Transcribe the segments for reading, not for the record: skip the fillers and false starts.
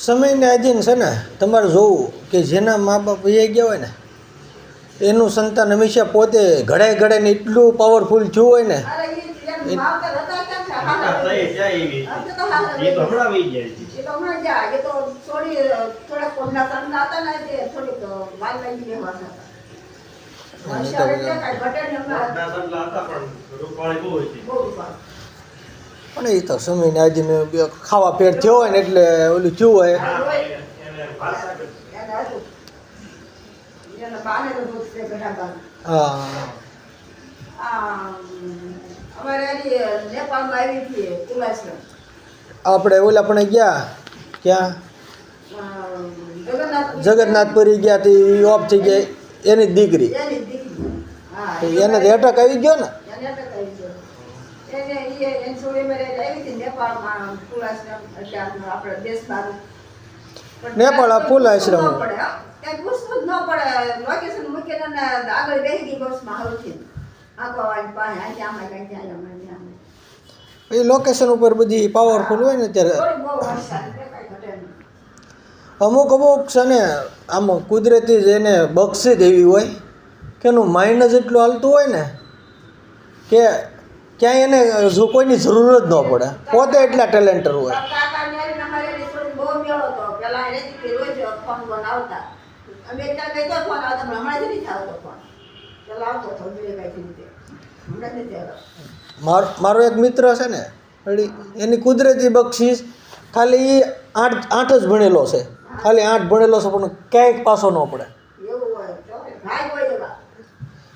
સમયને આધીન છે ને તમારે જોવું કે જેના મા બાપ વહી ગયા હોય ને એનું સંતાન હંમેશા પોતે ઘડાય ઘડાઈને એટલું પાવરફુલ થયું હોય ને પણ એ તો સમયને આધીન ખાવા પેટ થયો હોય ને એટલે ઓલું થયું હોય. આપણે ઓલા પણ ગયા ક્યાં જગન્નાથપુરી ગયા હતી ઓફ થઈ ગયા એની દીકરી એને એટક આવી ગયો ને નેપાળ ફૂલ આશ્રમ એ લોકેશન ઉપર બધી પાવરફુલ હોય ને ત્યારે અમુક છે ને આમાં કુદરતી જ એને બક્ષિસ એવી હોય કે એનું માઇન્ડ જ એટલું હાલતું હોય ને કે ક્યાંય એને જો કોઈની જરૂર જ ન પડે, પોતે એટલા ટેલેન્ટર હોય. મારો એક મિત્ર છે ને એની કુદરતી બક્ષિસ ખાલી 8 જ ભણેલો છે, ખાલી 8 ભણેલો છે પણ ક્યાંય પાછો ન પડે,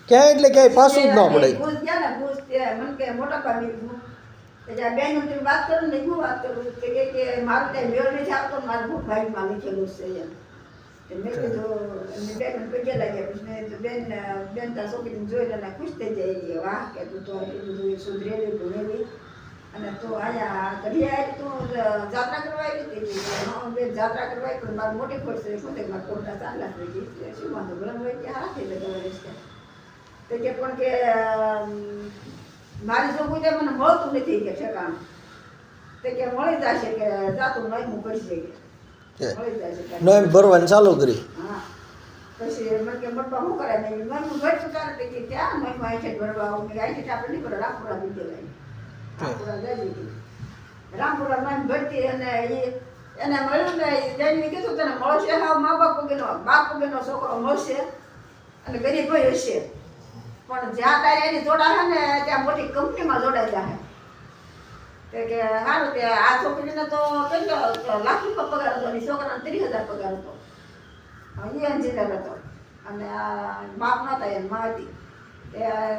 ક્યાંય એટલે ક્યાંય પાછું જ ન પડે. મેં કીધું બેન પગે લાગ્યા પછી બેન તાર છોકરીને જોઈને ખુશ થઈ જાય. વાહ કે તું તો એટલું બધું સુધરેલી ભણેલી અને તું અહીંયા ઘડી આવી, તું જાત્રા કરવા આવી હતી. બેન જાત્રા કરવા આવી પણ મારી મોટી ખોટ છે શું મારા ખોટા ચાંદલા થઈ ગઈ શું વાંધો ભલે હોય કે હારા થઈ જાય રસ્તે તો કે પણ કે મારી છોકરી મને મળતું નથી કે ઠેકાણ તો કે મળી જશે કે જાતું નહીં હું કરી શકે નોમ ભરવાનું ચાલુ કરી. પછી મને કે બપ્પા શું કરે નહીં મન હું ભરતું ચાલે તો કે ક્યાં મન આઈ ભરવા આવું મેં આઈ આપણે નહીં ભરે રામપુરા દીધે લઈ રામપુરા જઈ દીધી રામપુરા મન ભરતી અને એને મળ્યું ને જઈને કીધું તને મળશે હા મા બાપ વગેનો છોકરો મળશે અને ગરીબ હોય હશે પણ જ્યાં તારે એની જોડાશે ને ત્યાં મોટી કંપનીમાં જોડાઈ જાય કે સારું કે આ છોકરીને તો કેટલો લાખ રૂપિયા પગાર હતો અને છોકરાને 30,000 પગાર હતો. એ એન્જિનિયર હતો અને બાપ નહોતા એને મા હતી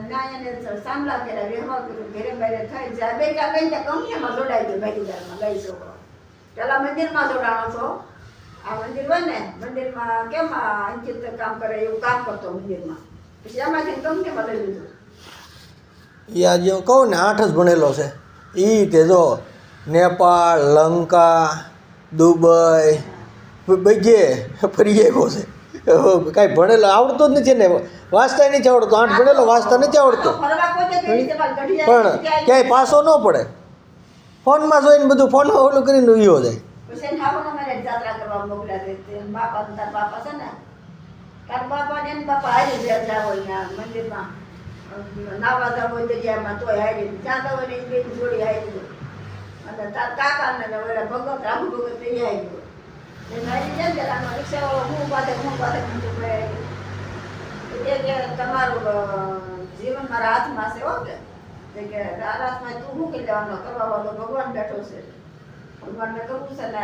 ત્યાં એને સાંભળા કર્યા વ્યવહાર કર્યું ઘરે બહાર થઈ જાય બે ક્યાં ગઈ ત્યાં કંપનીમાં જોડાઈ ગયો ભાગીદારમાં લઈ છોકરો. પેલા મંદિરમાં જોડાણો છો, આ મંદિર હોય ને મંદિરમાં કેમ અંકિત કામ કરે એવું કામ કરતો મંદિરમાં પછી એમાંથી કંપનીમાં લઈ લીધું. એ આજે કહું ને 8 જ ભણેલો છે. તે જો નેપાળ, લંકા, દુબઈ બધે ફરી આવ્યો છે. કાંઈ ભણેલો આવડતો જ નથી ને, વાંચતા નથી આવડતો. 8 ભણેલો વાંચતા નથી આવડતો પણ ક્યાંય પાછો ન પડે. ફોનમાં જોઈને બધું ફોનમાં ઓલું કરીને ઉયો જાય. જાત્રા કરવા મોકલ્યા છે બાપા તાર બાપા છે ને તાર બાપા ને બાપા હારી જાવ મંદિરમાં નાવા જાવ હોય દરિયામાં તોય હારી જ્યાં જાવ ને બે જોડી હારી અને તાર કાકા ને ઓલા ભગત રામુ ભગત તે આવી ગયો એ નારી જાય કે આમાં રિક્ષાવાળો હું બાધે કે તમારું જીવન મારા હાથમાં છે હો કે હાથમાં તું શું કરી લેવાનો કરવા વાળો ભગવાન બેઠો છે ભગવાનને કરવું છે ને